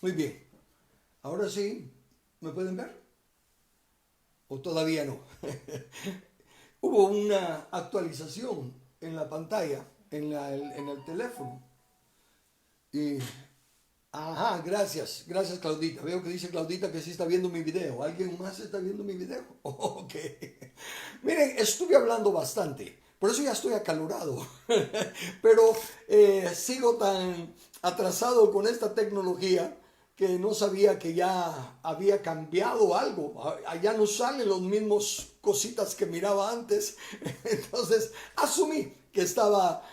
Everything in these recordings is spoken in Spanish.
Muy bien. Ahora sí, ¿me pueden ver? ¿O todavía no? Hubo una actualización en la pantalla, en el teléfono. Y, ajá, gracias. Gracias, Claudita. Veo que dice Claudita que sí está viendo mi video. ¿Alguien más está viendo mi video? Ok. Miren, estuve hablando bastante. Por eso ya estoy acalorado. Pero sigo tan atrasado con esta tecnología que no sabía que ya había cambiado algo. Ya no salen los mismos cositas que miraba antes. Entonces asumí que estaba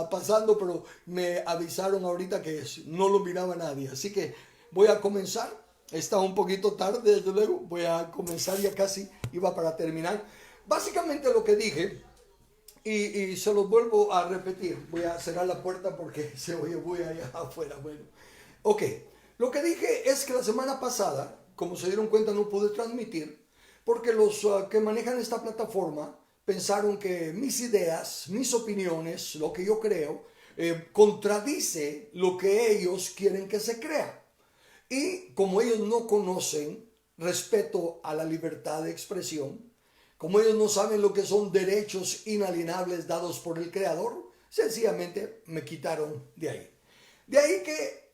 pasando, pero me avisaron ahorita que no lo miraba nadie. Así que voy a comenzar. Está un poquito tarde, desde luego. Voy a comenzar, ya casi iba para terminar. Básicamente lo que dije, y se los vuelvo a repetir. Voy a cerrar la puerta porque se oye muy allá afuera. Bueno, ok. Lo que dije es que la semana pasada, como se dieron cuenta, no pude transmitir porque los que manejan esta plataforma pensaron que mis ideas, mis opiniones, lo que yo creo, contradice lo que ellos quieren que se crea. Y como ellos no conocen respeto a la libertad de expresión, como ellos no saben lo que son derechos inalienables dados por el Creador, sencillamente me quitaron de ahí. De ahí que,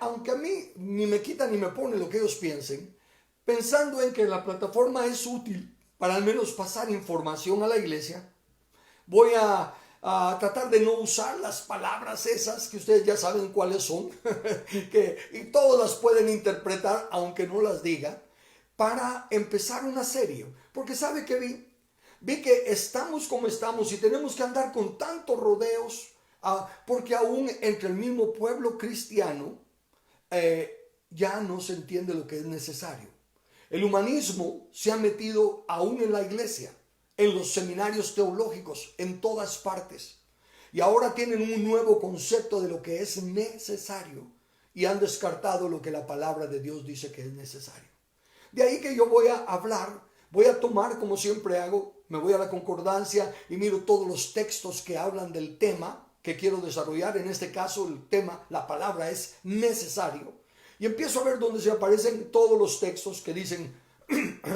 aunque a mí ni me quita ni me pone lo que ellos piensen, pensando en que la plataforma es útil para al menos pasar información a la iglesia, voy a tratar de no usar las palabras esas que ustedes ya saben cuáles son, y todos las pueden interpretar aunque no las diga, para empezar una serie. Porque sabe que vi que estamos como estamos y tenemos que andar con tantos rodeos, porque aún entre el mismo pueblo cristiano ya no se entiende lo que es necesario. El humanismo se ha metido aún en la iglesia, en los seminarios teológicos, en todas partes. Y ahora tienen un nuevo concepto de lo que es necesario y han descartado lo que la palabra de Dios dice que es necesario. De ahí que yo voy a hablar, voy a tomar como siempre hago, me voy a la concordancia y miro todos los textos que hablan del tema que quiero desarrollar. En este caso el tema, la palabra es necesario. Y empiezo a ver dónde se aparecen todos los textos que dicen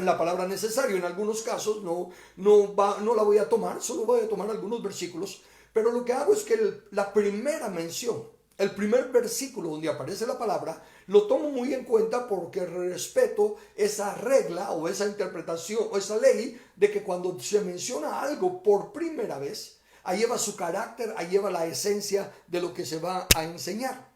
la palabra necesario. En algunos casos no la voy a tomar, solo voy a tomar algunos versículos. Pero lo que hago es que la primera mención, el primer versículo donde aparece la palabra, lo tomo muy en cuenta porque respeto esa regla o esa interpretación o esa ley de que cuando se menciona algo por primera vez, ahí lleva su carácter, ahí lleva la esencia de lo que se va a enseñar.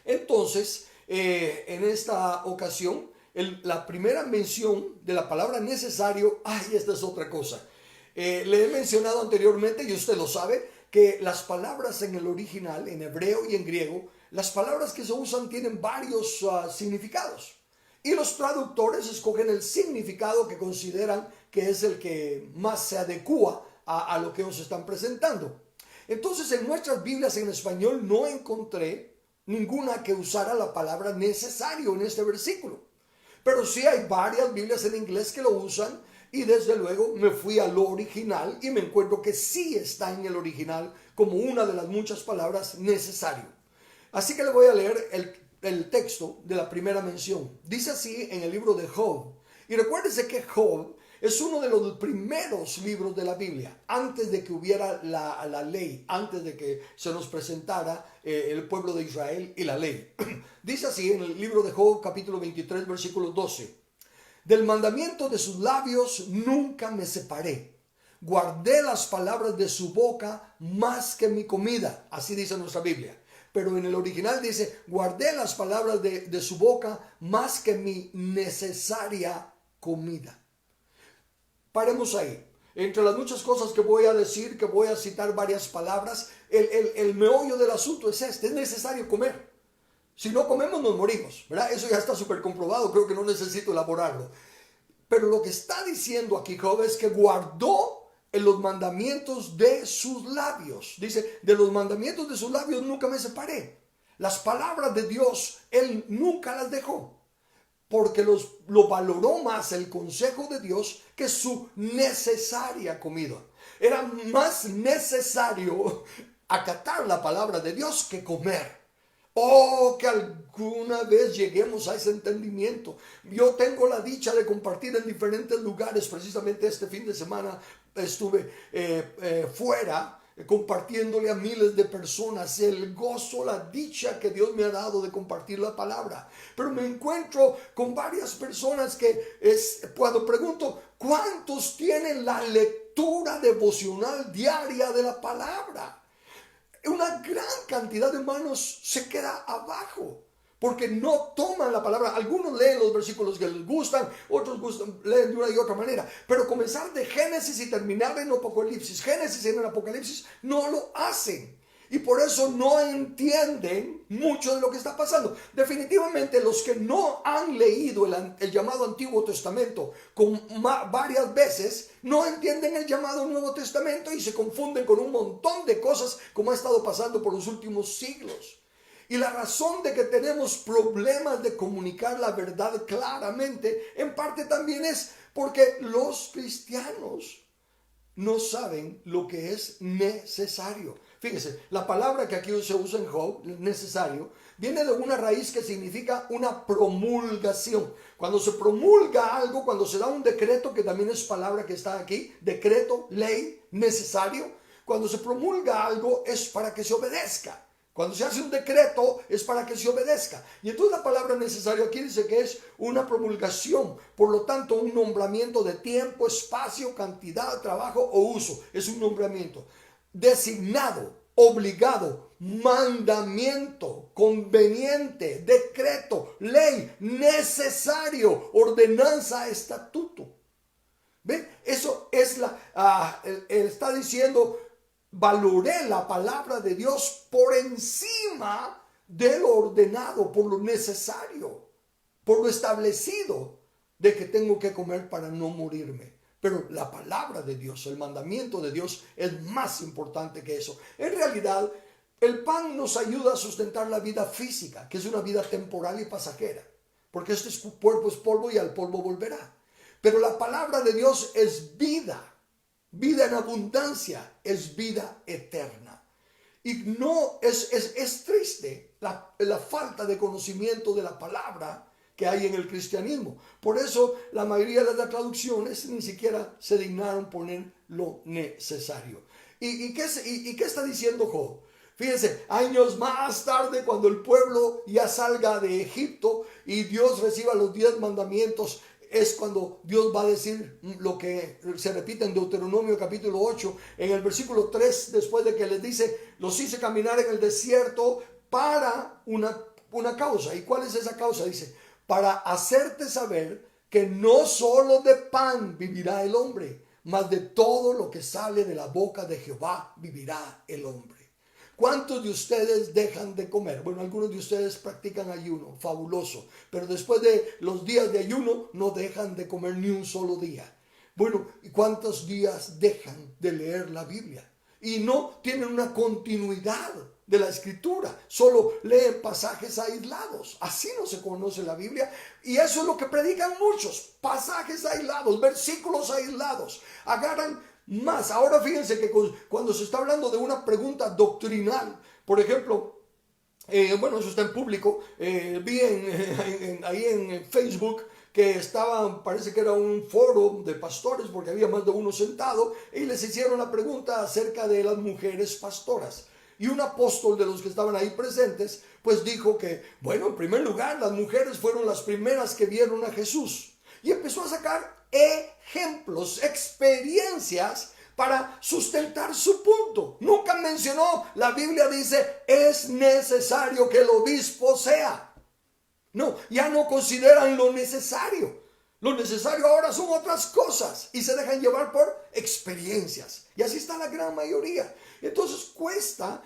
Entonces, en esta ocasión, la primera mención de la palabra necesario, esta es otra cosa. Le he mencionado anteriormente, y usted lo sabe, que las palabras en el original, en hebreo y en griego, las palabras que se usan tienen varios significados. Y los traductores escogen el significado que consideran que es el que más se adecua a lo que nos están presentando. Entonces, en nuestras Biblias en español no encontré ninguna que usara la palabra necesario en este versículo. Pero sí hay varias Biblias en inglés que lo usan y desde luego me fui a lo original y me encuentro que sí está en el original como una de las muchas palabras necesario. Así que le voy a leer el texto de la primera mención. Dice así en el libro de Job. Y recuérdese que Job es uno de los primeros libros de la Biblia, antes de que hubiera la ley, antes de que se nos presentara el pueblo de Israel y la ley. Dice así en el libro de Job, capítulo 23, versículo 12. Del mandamiento de sus labios nunca me separé. Guardé las palabras de su boca más que mi comida. Así dice nuestra Biblia. Pero en el original dice, guardé las palabras de su boca más que mi necesaria comida. Paremos ahí. Entre las muchas cosas que voy a decir, que voy a citar varias palabras, el meollo del asunto es este: es necesario comer. Si no comemos nos morimos, ¿verdad? Eso ya está súper comprobado, creo que no necesito elaborarlo. Pero lo que está diciendo aquí Job es que guardó en los mandamientos de sus labios. Dice, de los mandamientos de sus labios nunca me separé. Las palabras de Dios, él nunca las dejó. Porque lo valoró más el consejo de Dios que su necesaria comida. Era más necesario acatar la palabra de Dios que comer. Oh, que alguna vez lleguemos a ese entendimiento. Yo tengo la dicha de compartir en diferentes lugares. Precisamente este fin de semana estuve fuera compartiéndole a miles de personas el gozo, la dicha que Dios me ha dado de compartir la palabra. Pero me encuentro con varias personas que cuando pregunto, ¿cuántos tienen la lectura devocional diaria de la palabra? Una gran cantidad de hermanos se queda abajo porque no toman la palabra. Algunos leen los versículos que les gustan, otros leen de una y otra manera, pero comenzar de Génesis y terminar en Apocalipsis, Génesis y en el Apocalipsis, no lo hacen. Y por eso no entienden mucho de lo que está pasando. Definitivamente los que no han leído el llamado Antiguo Testamento varias veces, no entienden el llamado Nuevo Testamento y se confunden con un montón de cosas como ha estado pasando por los últimos siglos. Y la razón de que tenemos problemas de comunicar la verdad claramente, en parte también es porque los cristianos no saben lo que es necesario. Fíjese, la palabra que aquí se usa en Job, necesario, viene de una raíz que significa una promulgación. Cuando se promulga algo, cuando se da un decreto, que también es palabra que está aquí, decreto, ley, necesario, cuando se promulga algo es para que se obedezca. Cuando se hace un decreto es para que se obedezca. Y entonces la palabra necesario aquí dice que es una promulgación. Por lo tanto, un nombramiento de tiempo, espacio, cantidad, trabajo o uso. Es un nombramiento designado, obligado, mandamiento, conveniente, decreto, ley, necesario, ordenanza, estatuto. ¿Ven? Eso es él está diciendo, valoré la palabra de Dios por encima de lo ordenado, por lo necesario, por lo establecido de que tengo que comer para no morirme. Pero la palabra de Dios, el mandamiento de Dios es más importante que eso. En realidad, el pan nos ayuda a sustentar la vida física, que es una vida temporal y pasajera, porque este cuerpo es polvo y al polvo volverá. Pero la palabra de Dios es vida, vida en abundancia, es vida eterna. Y no es triste la falta de conocimiento de la palabra que hay en el cristianismo. Por eso la mayoría de las traducciones ni siquiera se dignaron poner lo necesario. ¿Y qué está diciendo Job? Fíjense, años más tarde, cuando el pueblo ya salga de Egipto y Dios reciba los 10 mandamientos, es cuando Dios va a decir lo que se repite en Deuteronomio capítulo 8, en el versículo 3, después de que les dice, los hice caminar en el desierto para una causa. ¿Y cuál es esa causa? Dice, para hacerte saber que no solo de pan vivirá el hombre, mas de todo lo que sale de la boca de Jehová vivirá el hombre. ¿Cuántos de ustedes dejan de comer? Bueno, algunos de ustedes practican ayuno, fabuloso, pero después de los días de ayuno no dejan de comer ni un solo día. Bueno, ¿y cuántos días dejan de leer la Biblia? Y no tienen una continuidad de la escritura, solo leen pasajes aislados. Así no se conoce la Biblia, y eso es lo que predican muchos, pasajes aislados, versículos aislados. Agarran más. Ahora fíjense que cuando se está hablando de una pregunta doctrinal, por ejemplo, bueno, eso está en público, vi ahí en Facebook que parece que era un foro de pastores, porque había más de uno sentado, y les hicieron la pregunta acerca de las mujeres pastoras. Y un apóstol de los que estaban ahí presentes, pues dijo que, bueno, en primer lugar, las mujeres fueron las primeras que vieron a Jesús. Y empezó a sacar ejemplos, experiencias para sustentar su punto. Nunca mencionó, la Biblia dice, es necesario que el obispo sea. No, ya no consideran lo necesario. Lo necesario ahora son otras cosas y se dejan llevar por experiencias. Y así está la gran mayoría. Entonces cuesta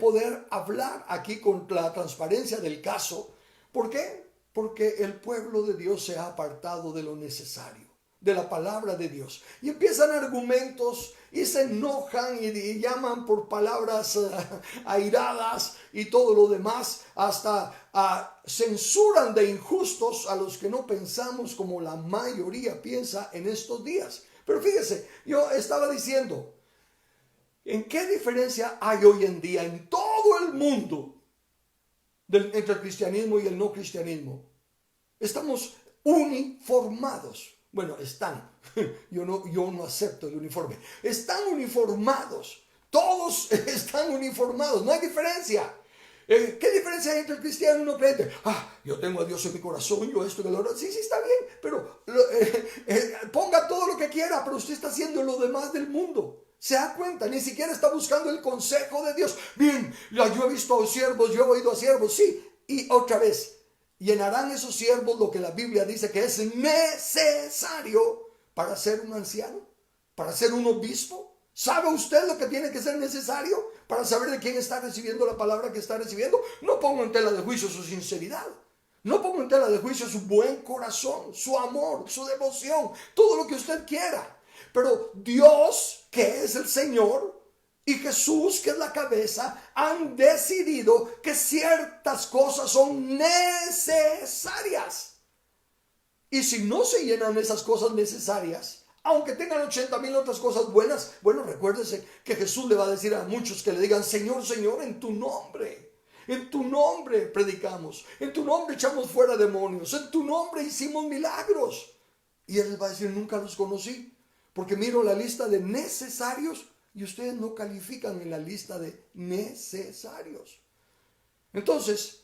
poder hablar aquí con la transparencia del caso. ¿Por qué? Porque el pueblo de Dios se ha apartado de lo necesario, de la palabra de Dios. Y empiezan argumentos y se enojan y llaman por palabras airadas y todo lo demás. Hasta censuran de injustos a los que no pensamos como la mayoría piensa en estos días. Pero fíjese, yo estaba diciendo, ¿en qué diferencia hay hoy en día en todo el mundo entre el cristianismo y el no cristianismo. Estamos uniformados. Bueno, están. Yo no acepto el uniforme. Están uniformados. Todos están uniformados. No hay diferencia. ¿Qué diferencia hay entre el cristiano y un no creyente? Yo tengo a Dios en mi corazón, yo esto, que lo otro. Sí, está bien, pero ponga todo lo que quiera, pero usted está haciendo lo demás del mundo. ¿Se da cuenta? Ni siquiera está buscando el consejo de Dios. Bien, yo he visto a siervos, yo he oído a siervos, sí. Y otra vez, llenarán esos siervos lo que la Biblia dice que es necesario para ser un anciano, para ser un obispo. ¿Sabe usted lo que tiene que ser necesario para saber de quién está recibiendo la palabra que está recibiendo? No pongo en tela de juicio su sinceridad. No pongo en tela de juicio su buen corazón, su amor, su devoción, todo lo que usted quiera. Pero Dios, que es el Señor, y Jesús, que es la cabeza, han decidido que ciertas cosas son necesarias. Y si no se llenan esas cosas necesarias, aunque tengan 80,000 otras cosas buenas, bueno, recuérdese que Jesús le va a decir a muchos que le digan, Señor, Señor, en tu nombre predicamos, en tu nombre echamos fuera demonios, en tu nombre hicimos milagros. Y Él les va a decir, nunca los conocí, porque miro la lista de necesarios y ustedes no califican en la lista de necesarios. Entonces,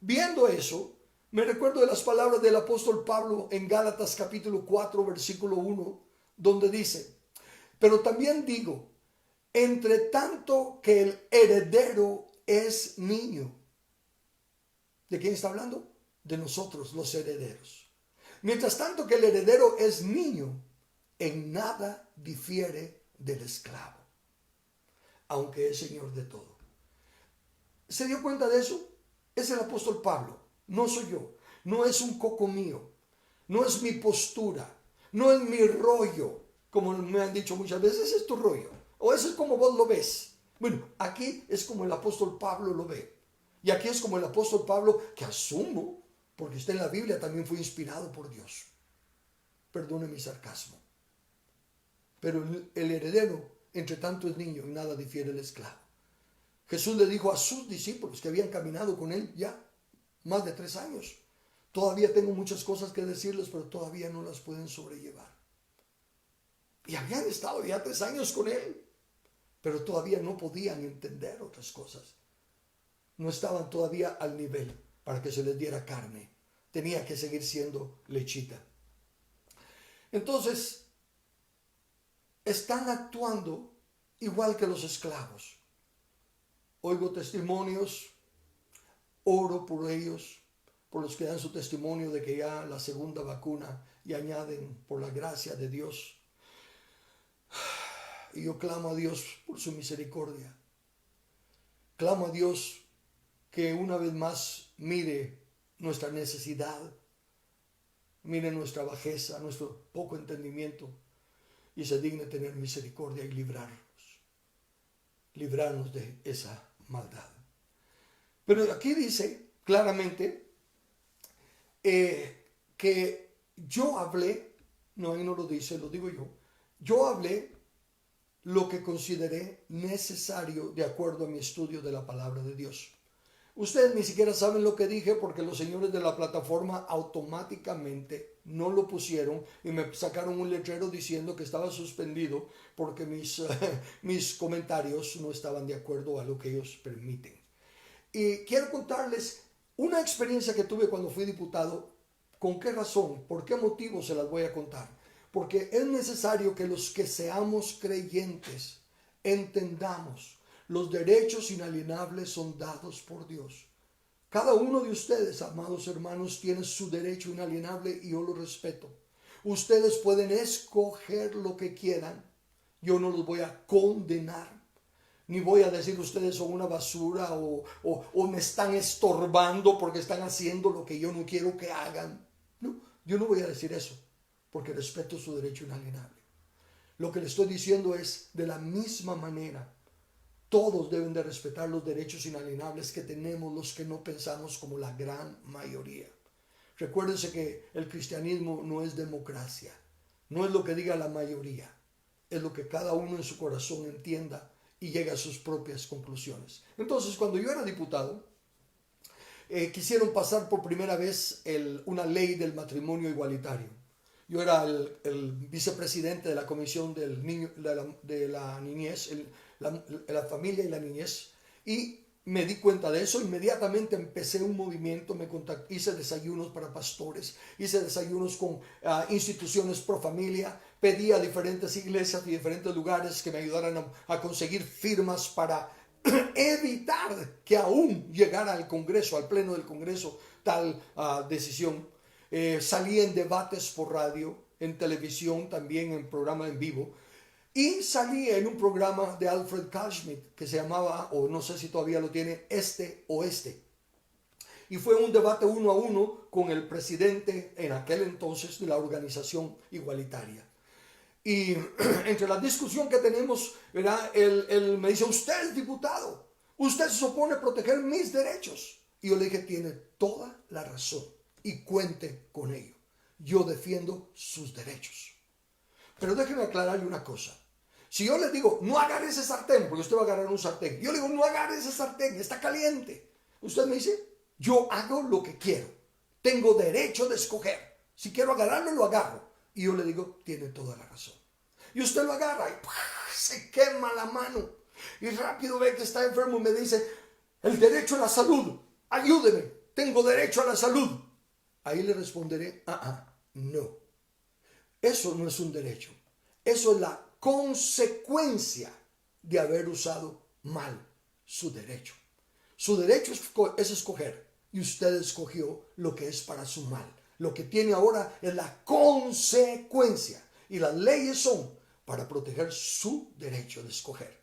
viendo eso, me recuerdo de las palabras del apóstol Pablo en Gálatas capítulo 4, versículo 1, donde dice, pero también digo, entre tanto que el heredero es niño. ¿De quién está hablando? De nosotros, los herederos. Mientras tanto que el heredero es niño, en nada difiere del esclavo, aunque es señor de todo. ¿Se dio cuenta de eso? Es el apóstol Pablo, no soy yo, no es un coco mío, no es mi postura, no es mi rollo, como me han dicho muchas veces, ese es tu rollo, o ese es como vos lo ves. Bueno, aquí es como el apóstol Pablo lo ve, y aquí es como el apóstol Pablo, que asumo, porque está en la Biblia, también fue inspirado por Dios. Perdone mi sarcasmo. Pero el heredero, entre tanto es niño, y nada difiere del esclavo. Jesús le dijo a sus discípulos que habían caminado con él ya más de 3 años. Todavía tengo muchas cosas que decirles, pero todavía no las pueden sobrellevar. Y habían estado ya 3 años con él, pero todavía no podían entender otras cosas. No estaban todavía al nivel para que se les diera carne. Tenía que seguir siendo lechita. Entonces, están actuando igual que los esclavos. Oigo testimonios, oro por ellos, por los que dan su testimonio de que ya la segunda vacuna, y añaden por la gracia de Dios. Y yo clamo a Dios por su misericordia. Clamo a Dios que una vez más mire nuestra necesidad, mire nuestra bajeza, nuestro poco entendimiento, y se digne tener misericordia y librarnos de esa maldad. Pero aquí dice claramente que yo hablé, no, ahí no lo dice, lo digo yo hablé lo que consideré necesario de acuerdo a mi estudio de la palabra de Dios. Ustedes ni siquiera saben lo que dije porque los señores de la plataforma automáticamente no lo pusieron y me sacaron un letrero diciendo que estaba suspendido porque mis comentarios no estaban de acuerdo a lo que ellos permiten. Y quiero contarles una experiencia que tuve cuando fui diputado. ¿Con qué razón? ¿Por qué motivo se las voy a contar? Porque es necesario que los que seamos creyentes entendamos los derechos inalienables son dados por Dios. Cada uno de ustedes, amados hermanos, tiene su derecho inalienable y yo lo respeto. Ustedes pueden escoger lo que quieran. Yo no los voy a condenar. Ni voy a decir ustedes son una basura o me están estorbando porque están haciendo lo que yo no quiero que hagan. No, yo no voy a decir eso porque respeto su derecho inalienable. Lo que le estoy diciendo es de la misma manera. Todos deben de respetar los derechos inalienables que tenemos los que no pensamos como la gran mayoría. Recuérdense que el cristianismo no es democracia, no es lo que diga la mayoría, es lo que cada uno en su corazón entienda y llegue a sus propias conclusiones. Entonces, cuando yo era diputado, quisieron pasar por primera vez una ley del matrimonio igualitario. Yo era el vicepresidente de la Comisión del niño, de la Niñez, la familia y la niñez, y me di cuenta de eso. Inmediatamente empecé un movimiento, hice desayunos para pastores, hice desayunos con instituciones pro familia, pedí a diferentes iglesias y diferentes lugares que me ayudaran a conseguir firmas para evitar que aún llegara al Congreso, al Pleno del Congreso, tal decisión. Salí en debates por radio, en televisión, también en programa en vivo. Y salí en un programa de Alfred Kalschmidt que se llamaba, o no sé si todavía lo tiene, Este Oeste. Y fue un debate 1 a 1 con el presidente en aquel entonces de la organización igualitaria. Y entre la discusión que tenemos, ¿verdad? Él me dice, usted es diputado, usted se supone proteger mis derechos. Y yo le dije, tiene toda la razón y cuente con ello. Yo defiendo sus derechos. Pero déjeme aclararle una cosa. Si yo le digo, no agarre ese sartén, porque usted va a agarrar un sartén. Yo le digo, no agarre ese sartén, está caliente. Usted me dice, yo hago lo que quiero. Tengo derecho de escoger. Si quiero agarrarlo, lo agarro. Y yo le digo, tiene toda la razón. Y usted lo agarra y se quema la mano. Y rápido ve que está enfermo y me dice, el derecho a la salud, ayúdeme, tengo derecho a la salud. Ahí le responderé, no. Eso no es un derecho. Eso es la consecuencia de haber usado mal su derecho. Su derecho es escoger y usted escogió lo que es para su mal. Lo que tiene ahora es la consecuencia y las leyes son para proteger su derecho de escoger.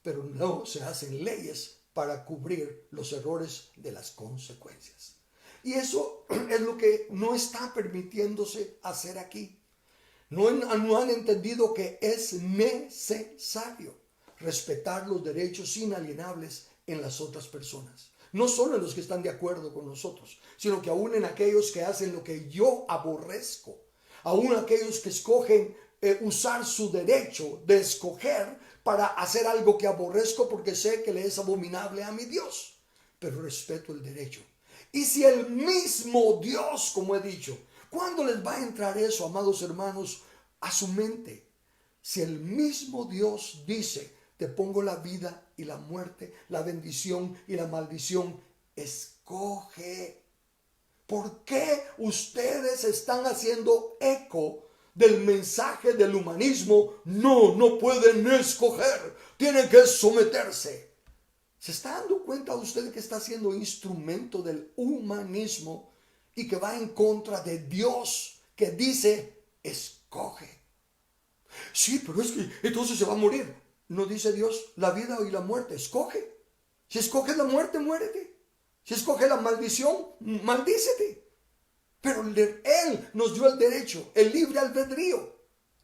Pero no se hacen leyes para cubrir los errores de las consecuencias. Y eso es lo que no está permitiéndose hacer aquí. No han entendido que es necesario respetar los derechos inalienables en las otras personas. No solo en los que están de acuerdo con nosotros, sino que aún en aquellos que hacen lo que yo aborrezco. Aún aquellos que escogen usar su derecho de escoger para hacer algo que aborrezco porque sé que le es abominable a mi Dios. Pero respeto el derecho. Y si el mismo Dios, como he dicho, ¿cuándo les va a entrar eso, amados hermanos, a su mente? Si el mismo Dios dice, te pongo la vida y la muerte, la bendición y la maldición, escoge. ¿Por qué ustedes están haciendo eco del mensaje del humanismo? No pueden escoger, tienen que someterse. ¿Se está dando cuenta usted que está siendo instrumento del humanismo y que va en contra de Dios que dice, escoge? Sí, pero es que entonces se va a morir. ¿No dice Dios la vida y la muerte? Escoge. Si escoges la muerte, muérete. Si escoges la maldición, maldícete. Pero Él nos dio el derecho, el libre albedrío,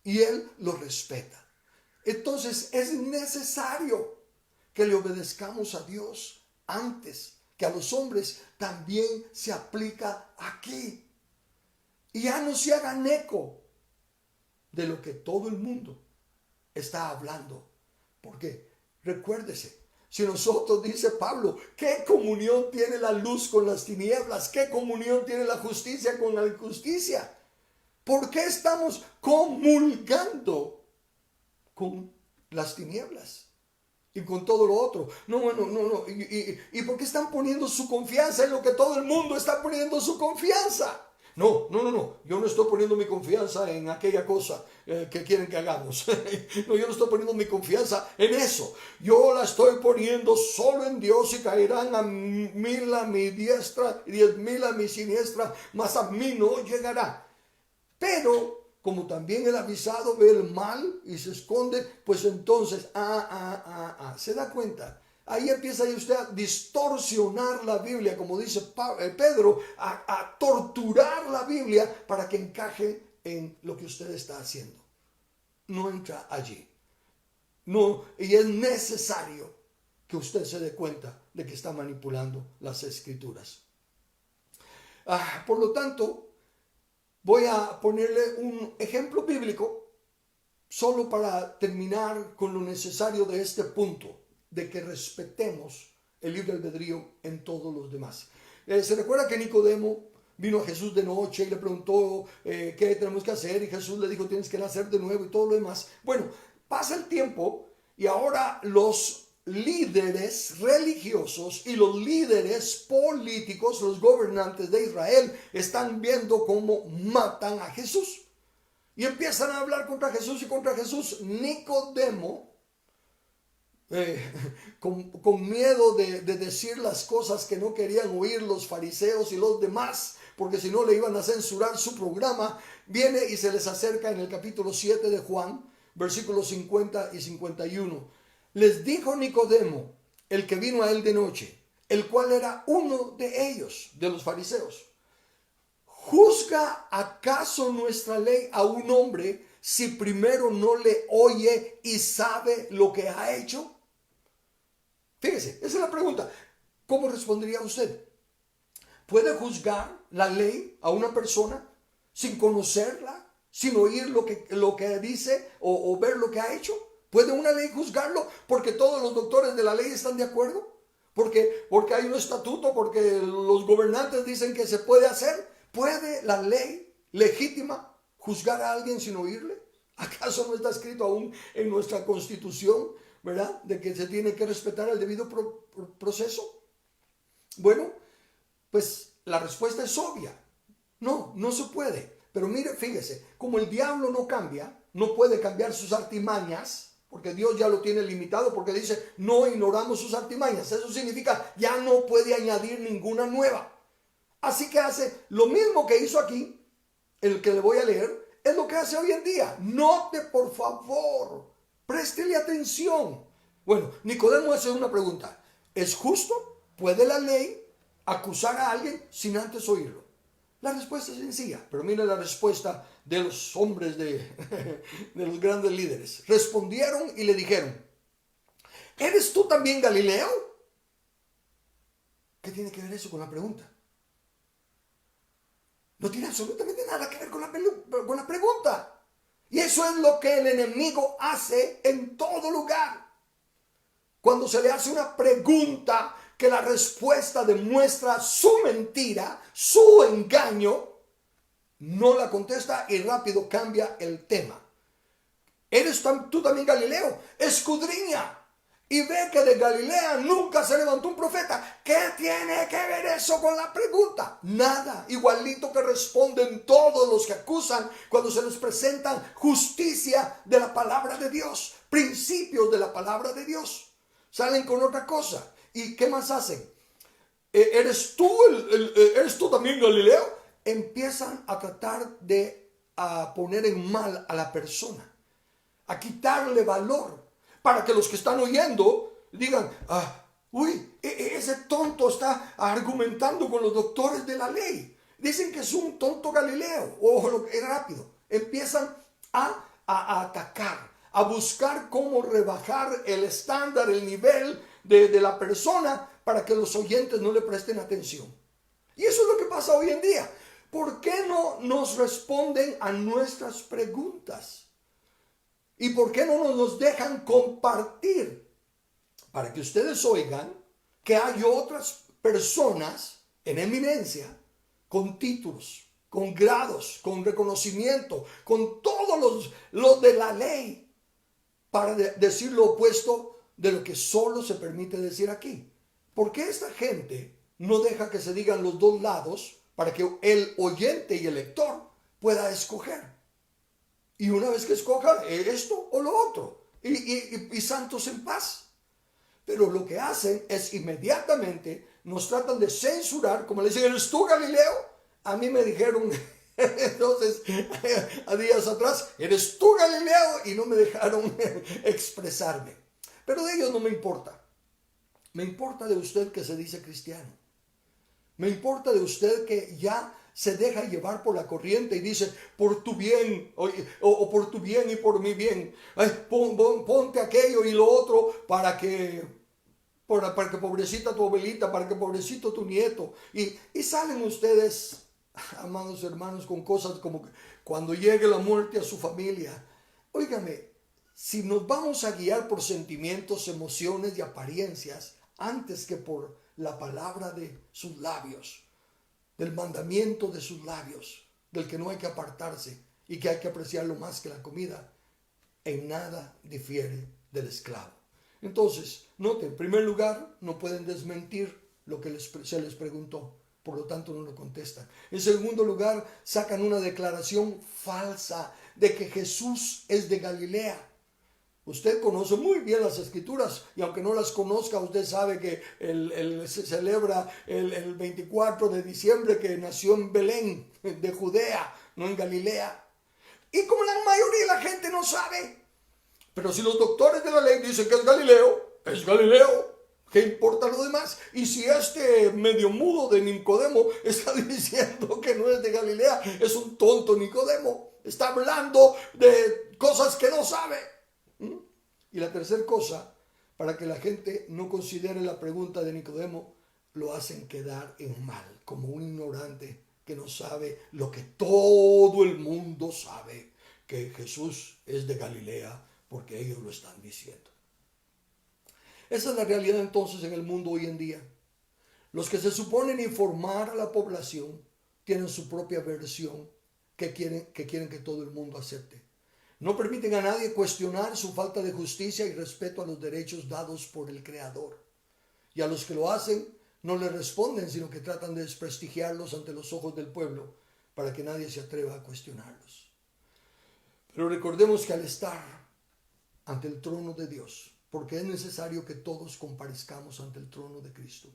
y Él lo respeta. Entonces es necesario que le obedezcamos a Dios antes que a los hombres. También se aplica aquí. Y ya no se hagan eco de lo que todo el mundo está hablando. Porque recuérdese, si nosotros, dice Pablo, ¿qué comunión tiene la luz con las tinieblas? ¿Qué comunión tiene la justicia con la injusticia? ¿Por qué estamos comulgando con las tinieblas y con todo lo otro? No. ¿Y por qué están poniendo su confianza en lo que todo el mundo está poniendo su confianza? No. Yo no estoy poniendo mi confianza en aquella cosa que quieren que hagamos. No, yo no estoy poniendo mi confianza en eso. Yo la estoy poniendo solo en Dios y caerán a 1000 a mi diestra y 10,000 a mi siniestra, mas a mí no llegará. Pero como también el avisado ve el mal y se esconde, pues entonces, ¿se da cuenta? Ahí empieza usted a distorsionar la Biblia, como dice Pedro, a torturar la Biblia para que encaje en lo que usted está haciendo. No entra allí. No, y es necesario que usted se dé cuenta de que está manipulando las Escrituras. Por lo tanto, voy a ponerle un ejemplo bíblico solo para terminar con lo necesario de este punto, de que respetemos el libre albedrío en todos los demás. Se recuerda que Nicodemo vino a Jesús de noche y le preguntó qué tenemos que hacer, y Jesús le dijo tienes que nacer de nuevo y todo lo demás. Bueno, pasa el tiempo y ahora los líderes religiosos y los líderes políticos, los gobernantes de Israel, están viendo cómo matan a Jesús y empiezan a hablar contra Jesús y contra Jesús. Nicodemo, con miedo de decir las cosas que no querían oír los fariseos y los demás, porque si no le iban a censurar su programa, viene y se les acerca en el capítulo 7 de Juan, versículos 50 y 51. Les dijo Nicodemo, el que vino a él de noche, el cual era uno de ellos, de los fariseos: ¿juzga acaso nuestra ley a un hombre si primero no le oye y sabe lo que ha hecho? Fíjese, esa es la pregunta. ¿Cómo respondería usted? ¿Puede juzgar la ley a una persona sin conocerla, sin oír lo que dice o ver lo que ha hecho? ¿Puede una ley juzgarlo porque todos los doctores de la ley están de acuerdo? ¿Porque hay un estatuto? ¿Porque los gobernantes dicen que se puede hacer? ¿Puede la ley legítima juzgar a alguien sin oírle? ¿Acaso no está escrito aún en nuestra Constitución, verdad, de que se tiene que respetar el debido proceso? Bueno, pues la respuesta es obvia. No se puede. Pero mire, fíjese, como el diablo no cambia, no puede cambiar sus artimañas, porque Dios ya lo tiene limitado, porque dice, no ignoramos sus artimañas. Eso significa, ya no puede añadir ninguna nueva. Así que hace lo mismo que hizo aquí, el que le voy a leer, es lo que hace hoy en día. Note, por favor, préstele atención. Bueno, Nicodemo hace una pregunta. ¿Es justo? ¿Puede la ley acusar a alguien sin antes oírlo? La respuesta es sencilla, pero mire la respuesta de los hombres de los grandes líderes. Respondieron y le dijeron, ¿eres tú también Galileo? ¿Qué tiene que ver eso con la pregunta? No tiene absolutamente nada que ver con la pregunta. Y eso es lo que el enemigo hace en todo lugar. Cuando se le hace una pregunta que la respuesta demuestra su mentira, su engaño, no la contesta y rápido cambia el tema. ¿Eres tú también Galileo? Escudriña y ve que de Galilea nunca se levantó un profeta. ¿Qué tiene que ver eso con la pregunta? Nada. Igualito que responden todos los que acusan cuando se les presentan justicia de la palabra de Dios, principios de la palabra de Dios. Salen con otra cosa. ¿Y qué más hacen? ¿Eres tú también Galileo? Empiezan a tratar de poner en mal a la persona, a quitarle valor, para que los que están oyendo digan, ese tonto está argumentando con los doctores de la ley. Dicen que es un tonto Galileo. Rápido. Empiezan a atacar, a buscar cómo rebajar el estándar, el nivel de la persona para que los oyentes no le presten atención. Y eso es lo que pasa hoy en día. ¿Por qué no nos responden a nuestras preguntas? ¿Y por qué no nos dejan compartir? Para que ustedes oigan que hay otras personas en eminencia, con títulos, con grados, con reconocimiento, con todos los de la ley, para decir lo opuesto de lo que solo se permite decir aquí. ¿Por qué esta gente no deja que se digan los dos lados para que el oyente y el lector pueda escoger? Y una vez que escoja esto o lo otro, y santos en paz. Pero lo que hacen es inmediatamente nos tratan de censurar, como le dicen, ¿eres tú Galileo? A mí me dijeron entonces a días atrás, ¿eres tú Galileo? Y no me dejaron expresarme. Pero de ellos no me importa. Me importa de usted que se dice cristiano. Me importa de usted que ya se deja llevar por la corriente y dice, por tu bien, o por tu bien y por mi bien. Ponte aquello y lo otro para que pobrecita tu abuelita, para que pobrecito tu nieto. Y salen ustedes, amados hermanos, con cosas como cuando llegue la muerte a su familia. Óigame, si nos vamos a guiar por sentimientos, emociones y apariencias, antes que por la palabra de sus labios, del mandamiento de sus labios, del que no hay que apartarse y que hay que apreciarlo más que la comida, en nada difiere del esclavo. Entonces, noten, en primer lugar, no pueden desmentir lo que se les preguntó, por lo tanto no lo contestan. En segundo lugar, sacan una declaración falsa de que Jesús es de Galilea. Usted conoce muy bien las escrituras y aunque no las conozca, usted sabe que se celebra el 24 de diciembre que nació en Belén, de Judea, no en Galilea. Y como la mayoría de la gente no sabe, pero si los doctores de la ley dicen que es Galileo, es Galileo. ¿Qué importa lo demás? Y si este medio mudo de Nicodemo está diciendo que no es de Galilea, es un tonto Nicodemo. Está hablando de cosas que no sabe. Y la tercera cosa, para que la gente no considere la pregunta de Nicodemo, lo hacen quedar en mal, como un ignorante que no sabe lo que todo el mundo sabe, que Jesús es de Galilea, porque ellos lo están diciendo. Esa es la realidad entonces en el mundo hoy en día. Los que se suponen informar a la población tienen su propia versión que quieren que todo el mundo acepte. No permiten a nadie cuestionar su falta de justicia y respeto a los derechos dados por el Creador. Y a los que lo hacen no le responden, sino que tratan de desprestigiarlos ante los ojos del pueblo para que nadie se atreva a cuestionarlos. Pero recordemos que al estar ante el trono de Dios, porque es necesario que todos comparezcamos ante el trono de Cristo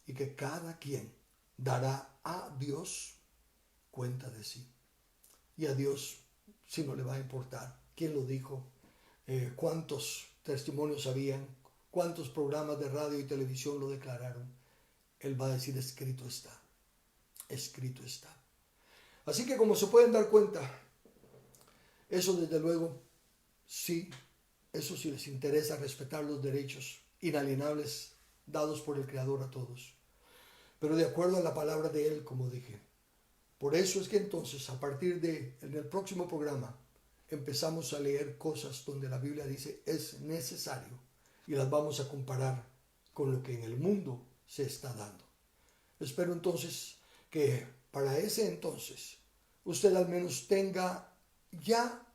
y que cada quien dará a Dios cuenta de sí. Y a Dios si no le va a importar quién lo dijo, cuántos testimonios habían, cuántos programas de radio y televisión lo declararon. Él va a decir, escrito está, escrito está. Así que como se pueden dar cuenta, eso desde luego, sí, eso sí les interesa respetar los derechos inalienables dados por el Creador a todos. Pero de acuerdo a la palabra de Él, como dije. Por eso es que entonces, a partir de en el próximo programa, empezamos a leer cosas donde la Biblia dice es necesario y las vamos a comparar con lo que en el mundo se está dando. Espero entonces que para ese entonces usted al menos tenga ya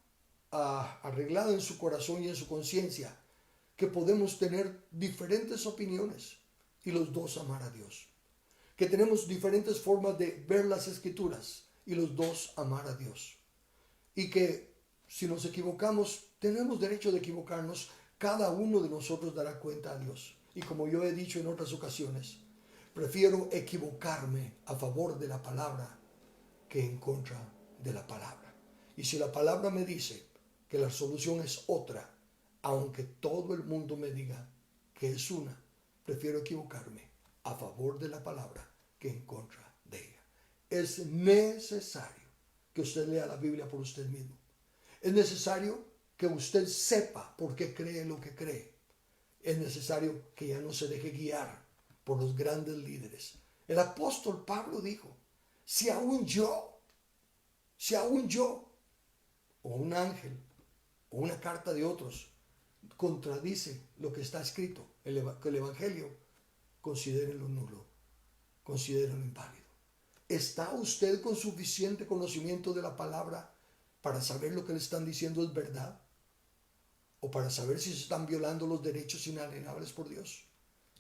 arreglado en su corazón y en su conciencia que podemos tener diferentes opiniones y los dos amar a Dios. Que tenemos diferentes formas de ver las escrituras y los dos amar a Dios. Y que si nos equivocamos, tenemos derecho de equivocarnos, cada uno de nosotros dará cuenta a Dios. Y como yo he dicho en otras ocasiones, prefiero equivocarme a favor de la palabra que en contra de la palabra. Y si la palabra me dice que la solución es otra, aunque todo el mundo me diga que es una, prefiero equivocarme a favor de la palabra que en contra de ella. Es necesario que usted lea la Biblia por usted mismo. Es necesario que usted sepa por qué cree lo que cree. Es necesario que ya no se deje guiar por los grandes líderes. El apóstol Pablo dijo, si aún yo, o un ángel, o una carta de otros, contradice lo que está escrito, el Evangelio, considérenlo nulo, considérenlo inválido. ¿Está usted con suficiente conocimiento de la palabra para saber lo que le están diciendo es verdad? ¿O para saber si se están violando los derechos inalienables por Dios?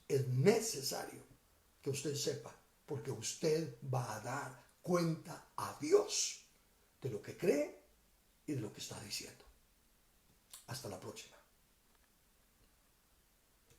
Es necesario que usted sepa, porque usted va a dar cuenta a Dios de lo que cree y de lo que está diciendo. Hasta la próxima.